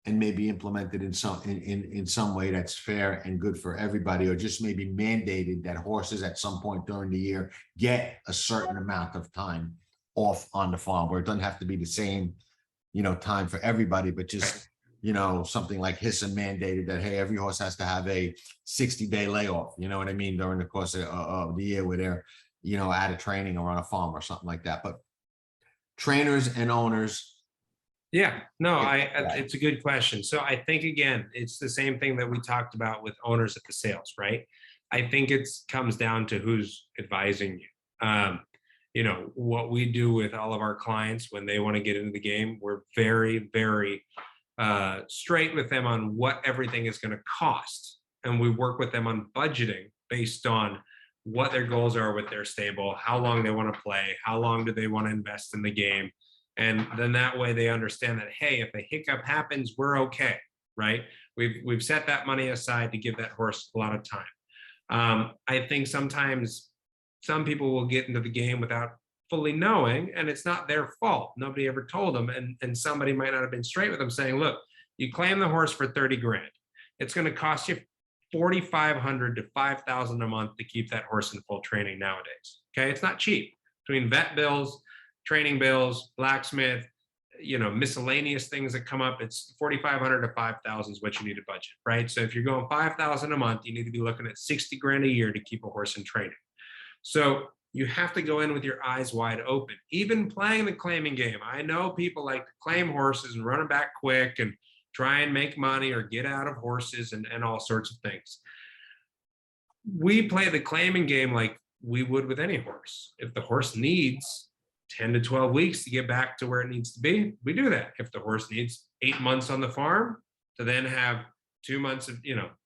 and maybe implemented in some way that's fair and good for everybody, or just maybe mandated that horses at some point during the year get a certain amount of time off on the farm, where it doesn't have to be the same, you know, time for everybody, but just, you know, something like HISA mandated that, hey, every horse has to have a 60-day layoff, you know what I mean, during the course of the year where they're, you know, out of training or on a farm or something like that. But trainers and owners, Yeah, no, Yeah. it's a good question. So I think again, it's the same thing that we talked about with owners at the sales, right? I think it's comes down to who's advising you. You know, what we do with all of our clients when they want to get into the game, we're very, very straight with them on what everything is going to cost. And we work with them on budgeting based on what their goals are with their stable, how long they want to play, how long do they want to invest in the game. And then that way they understand that, hey, if a hiccup happens, we're okay, right? We've set that money aside to give that horse a lot of time. I think sometimes some people will get into the game without fully knowing, and it's not their fault. Nobody ever told them, and somebody might not have been straight with them saying, look, you claim the horse for 30 grand. It's going to cost you 4,500 to 5,000 a month to keep that horse in full training nowadays. Okay, it's not cheap. Between vet bills, training bills, blacksmith, you know, miscellaneous things that come up, it's 4,500 to 5,000 is what you need to budget, right? So if you're going 5,000 a month, you need to be looking at 60 grand a year to keep a horse in training. So you have to go in with your eyes wide open. Even playing the claiming game, I know people like to claim horses and run them back quick and try and make money or get out of horses and all sorts of things. We play the claiming game like we would with any horse. If the horse needs 10 to 12 weeks to get back to where it needs to be, we do that. If the horse needs 8 months on the farm to then have 2 months of,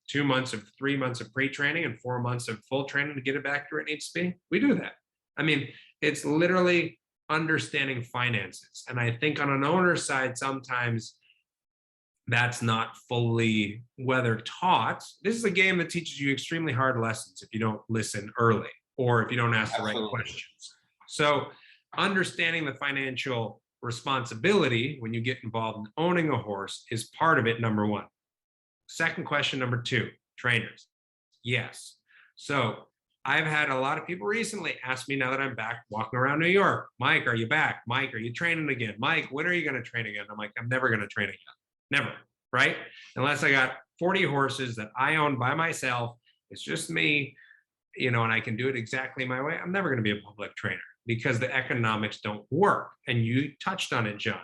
2 months of 3 months of pre-training and 4 months of full training to get it back to where it needs to be, we do that. I mean, it's literally understanding finances. And I think on an owner's side, sometimes that's not fully whether taught. This is a game that teaches you extremely hard lessons if you don't listen early or if you don't ask the right questions. So understanding the financial responsibility when you get involved in owning a horse is part of it, number one. Second question, number two, trainers. Yes. So I've had a lot of people recently ask me, now that I'm back walking around New York, Mike, are you back? Mike, are you training again? Mike, when are you going to train again? I'm like, I'm never going to train again. Never, right? Unless I got 40 horses that I own by myself. It's just me, and I can do it exactly my way. I'm never going to be a public trainer because the economics don't work. And you touched on it, John.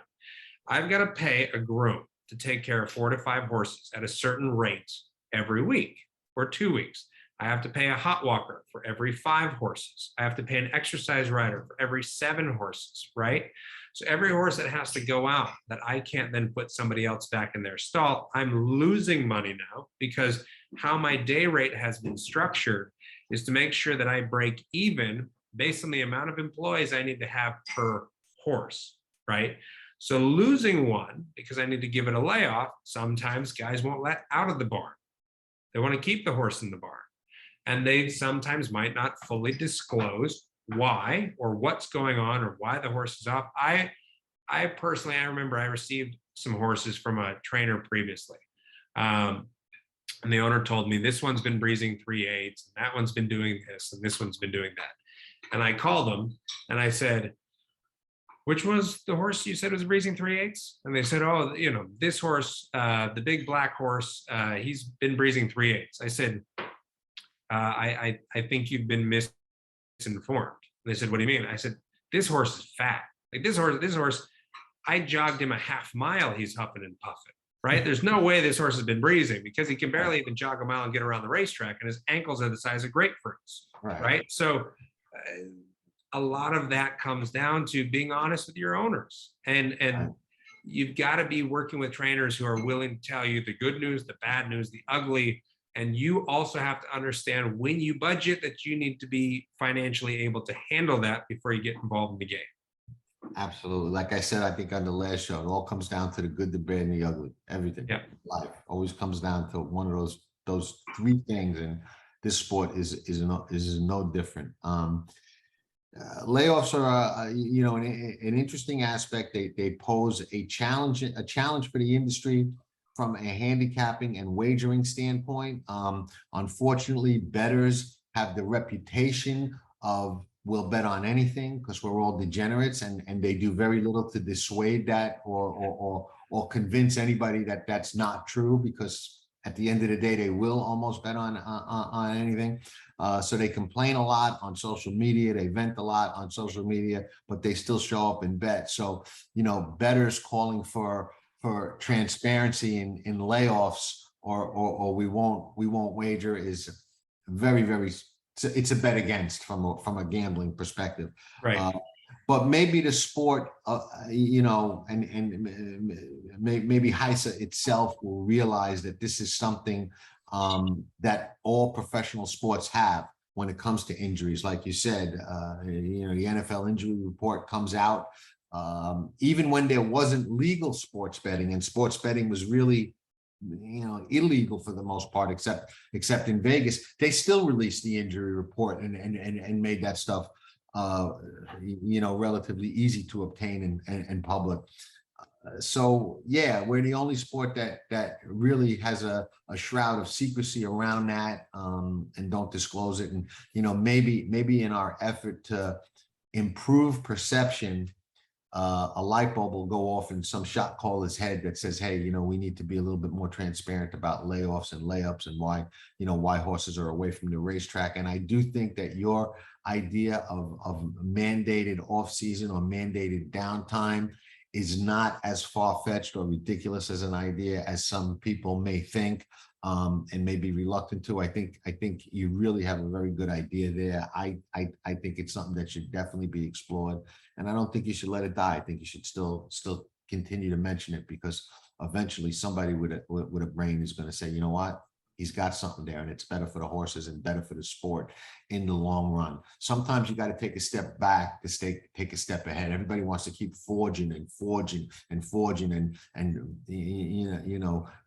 I've got to pay a groom to take care of 4 to 5 horses at a certain rate every week or 2 weeks. I have to pay a hot walker for every 5 horses. I have to pay an exercise rider for every 7 horses, right? So every horse that has to go out that I can't then put somebody else back in their stall, I'm losing money now because how my day rate has been structured is to make sure that I break even based on the amount of employees I need to have per horse, right? So losing one because I need to give it a layoff, sometimes guys won't let out of the barn. They want to keep the horse in the barn. And they sometimes might not fully disclose why or what's going on or why the horse is off. I personally, I remember I received some horses from a trainer previously. And the owner told me, this one's been breezing 3/8, and that one's been doing this, and this one's been doing that. And I called them and I said, which was the horse you said was breezing 3/8? And they said, oh, this horse, the big black horse, he's been breezing 3/8. I said, I think you've been misinformed. And they said, what do you mean? I said, this horse is fat. Like this horse, I jogged him a half mile, he's huffing and puffing, right? There's no way this horse has been breezing because he can barely even jog a mile and get around the racetrack, and his ankles are the size of grapefruits, right? So a lot of that comes down to being honest with your owners. And you've got to be working with trainers who are willing to tell you the good news, the bad news, the ugly. And you also have to understand when you budget that you need to be financially able to handle that before you get involved in the game. Absolutely. Like I said, I think on the last show, it all comes down to the good, the bad, and the ugly. Everything. Yeah. Life always comes down to one of those 3 things, and this sport is no different. Layoffs are, an interesting aspect. They pose a challenge for the industry from a handicapping and wagering standpoint. Unfortunately, bettors have the reputation of will bet on anything because we're all degenerates, and they do very little to dissuade that or convince anybody that that's not true, because at the end of the day, they will almost bet on anything. So they complain a lot on social media. They vent a lot on social media, but they still show up and bet. So, bettors calling for transparency in layoffs or we won't wager is very, very, it's a bet against from a gambling perspective. Right. But maybe the sport, and maybe HISA itself will realize that this is something that all professional sports have when it comes to injuries. Like you said, the NFL injury report comes out. Even when there wasn't legal sports betting, and sports betting was really illegal for the most part, except in Vegas, they still released the injury report and made that stuff relatively easy to obtain in public. So yeah, we're the only sport that really has a shroud of secrecy around that, and don't disclose it. And maybe in our effort to improve perception, a light bulb will go off in some shot caller's head that says, hey, we need to be a little bit more transparent about layoffs and layups and why horses are away from the racetrack. And I do think that your idea of mandated off season or mandated downtime is not as far-fetched or ridiculous as an idea as some people may think, and may be reluctant to. I think you really have a very good idea there. I think it's something that should definitely be explored, and I don't think you should let it die. I think you should still continue to mention it, because eventually somebody with a brain is going to say, you know what, he's got something there, and it's better for the horses and better for the sport in the long run. Sometimes you got to take a step back to take a step ahead. Everybody wants to keep forging and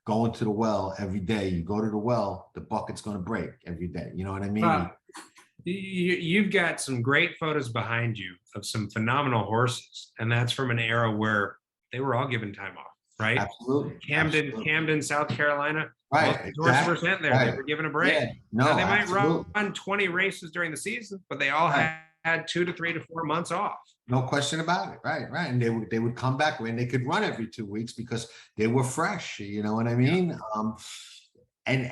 going to the well every day. You go to the well, the bucket's going to break every day. You know what I mean? You've got some great photos behind you of some phenomenal horses, and that's from an era where they were all given time off, right? Absolutely. Camden, South Carolina. Right. Horses were sent there. Right. They were given a break. Yeah, no, they might absolutely. run 20 races during the season, but they all had 2 to 3 to 4 months off. No question about it. Right. And they would come back when they could run every 2 weeks because they were fresh. You know what I mean? And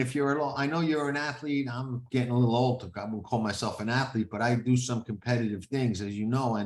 if I know you're an athlete. I'm getting a little old I won't call myself an athlete, but I do some competitive things, as you know.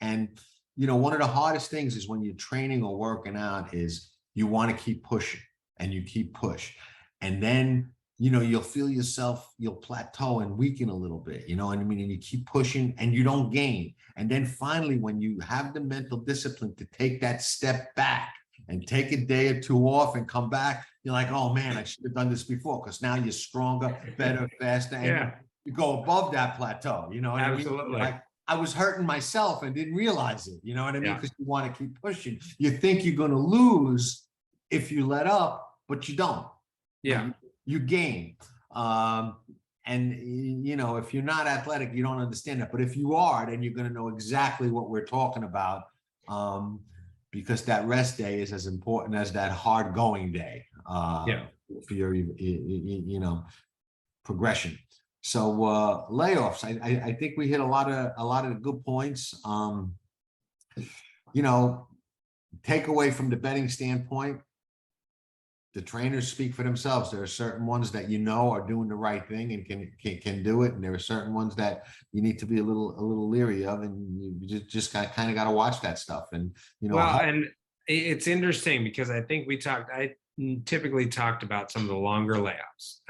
And one of the hardest things is when you're training or working out is you want to keep pushing. And you keep push, and then you'll feel yourself, you'll plateau and weaken a little bit, you know what I mean? And you keep pushing and you don't gain. And then finally, when you have the mental discipline to take that step back and take a day or 2 off and come back, you're like, oh man, I should have done this before, because now you're stronger, better, faster, and you go above that plateau. You know what Absolutely. I mean? Like, I was hurting myself and didn't realize it. You know what I mean? Because you want to keep pushing. You think you're going to lose if you let up, but you don't. Yeah. You gain. And if you're not athletic, you don't understand that. But if you are, then you're going to know exactly what we're talking about, because that rest day is as important as that hard going day for your progression. So layoffs, I think we hit a lot of the good points. Takeaway from the betting standpoint, the trainers speak for themselves. There are certain ones that are doing the right thing and can do it, and there are certain ones that you need to be a little leery of, and you just kind of got to watch that stuff. And and it's interesting because I think I typically talked about some of the longer layoffs.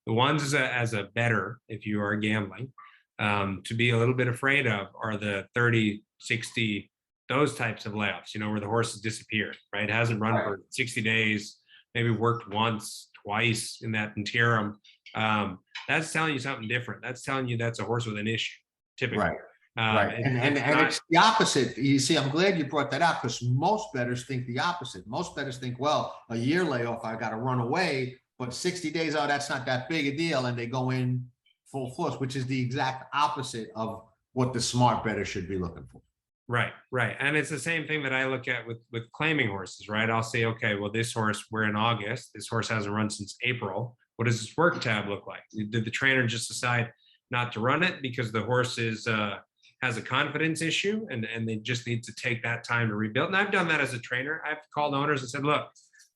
The ones as a bettor, if you are gambling, to be a little bit afraid of are the 30, 60, those types of layoffs. Where the horse has disappeared, right? Hasn't run for 60 days. Maybe worked once, twice in that interim. That's telling you something different. That's telling you that's a horse with an issue, typically. Right. And it's the opposite. You see, I'm glad you brought that out, because most bettors think the opposite. Most bettors think, well, a year layoff, I got to run away, but 60 days, oh, that's not that big a deal. And they go in full force, which is the exact opposite of what the smart bettor should be looking for. Right. And it's the same thing that I look at with claiming horses, right? I'll say, okay, well, this horse, we're in August. This horse hasn't run since April. What does this work tab look like? Did the trainer just decide not to run it because the horse has a confidence issue and they just need to take that time to rebuild? And I've done that as a trainer. I've called owners and said, look,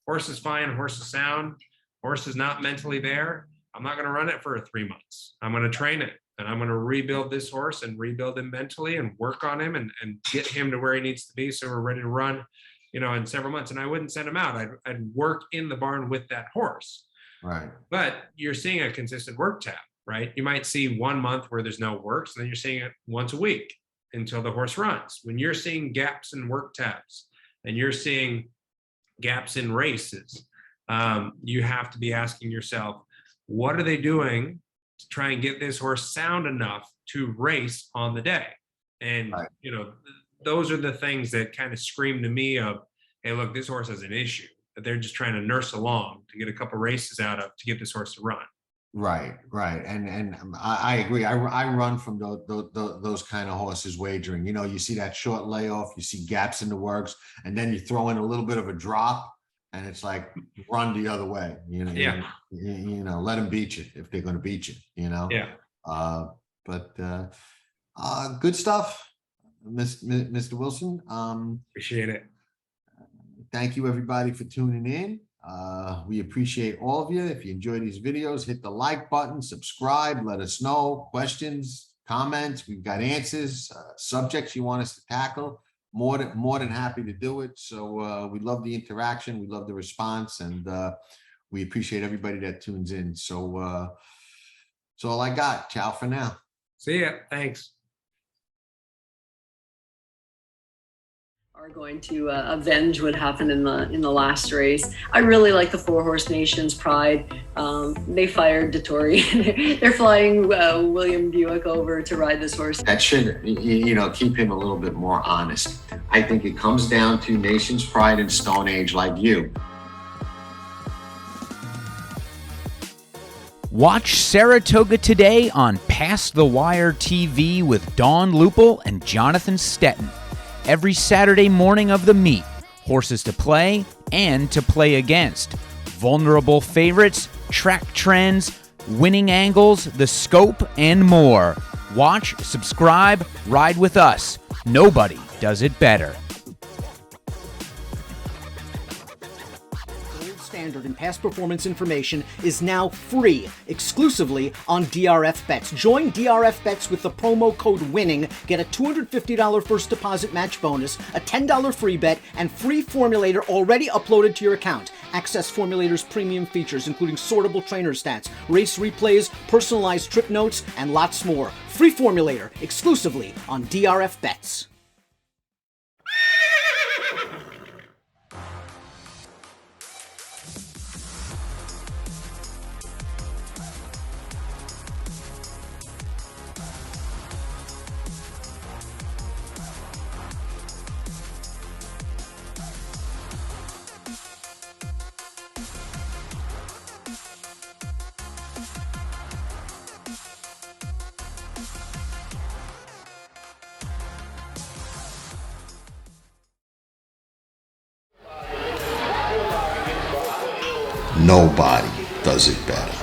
horse is fine, horse is sound, horse is not mentally there, I'm not going to run it for 3 months. I'm going to train it, and I'm going to rebuild this horse and rebuild him mentally and work on him and get him to where he needs to be so we're ready to run, in several months. And I wouldn't send him out. I'd work in the barn with that horse. Right. But you're seeing a consistent work tab, right? You might see 1 month where there's no work, so then you're seeing it once a week until the horse runs. When you're seeing gaps in work tabs and you're seeing gaps in races, you have to be asking yourself, what are they doing to try and get this horse sound enough to race on the day? And, Right. Those are the things that kind of scream to me of, hey, look, this horse has an issue that they're just trying to nurse along to get a couple races out of to get this horse to run. Right. And I agree. I run from those kind of horses wagering. You see that short layoff, you see gaps in the works, and then you throw in a little bit of a drop, and it's like run the other way. Yeah. Let them beat you if they're going to beat you. Yeah. But good stuff, Mr. Wilson. Appreciate it. Thank you, everybody, for tuning in. We appreciate all of you. If you enjoy these videos, hit the like button, subscribe, let us know questions, comments. We've got answers, subjects you want us to tackle. More than happy to do it. So we love the interaction, we love the response, and we appreciate everybody that tunes in. So that's all I got. Ciao for now. See ya. Thanks. Are going to avenge what happened in the last race. I really like the 4-Horse Nation's Pride. They fired Dettori. They're flying William Buick over to ride this horse. That should, keep him a little bit more honest. I think it comes down to Nation's Pride and Stone Age like you. Watch Saratoga today on Past the Wire TV with Dawn Lupel and Jonathan Stettin. Every Saturday morning of the meet, horses to play and to play against, vulnerable favorites, track trends, winning angles, the scope, and more. Watch, subscribe, ride with us. Nobody does it better. Standard and past performance information is now free exclusively on DRF Bets. Join DRF Bets with the promo code WINNING. Get a $250 first deposit match bonus, a $10 free bet, and free formulator already uploaded to your account. Access Formulator's premium features, including sortable trainer stats, race replays, personalized trip notes, and lots more. Free formulator exclusively on DRF Bets. Nobody does it better.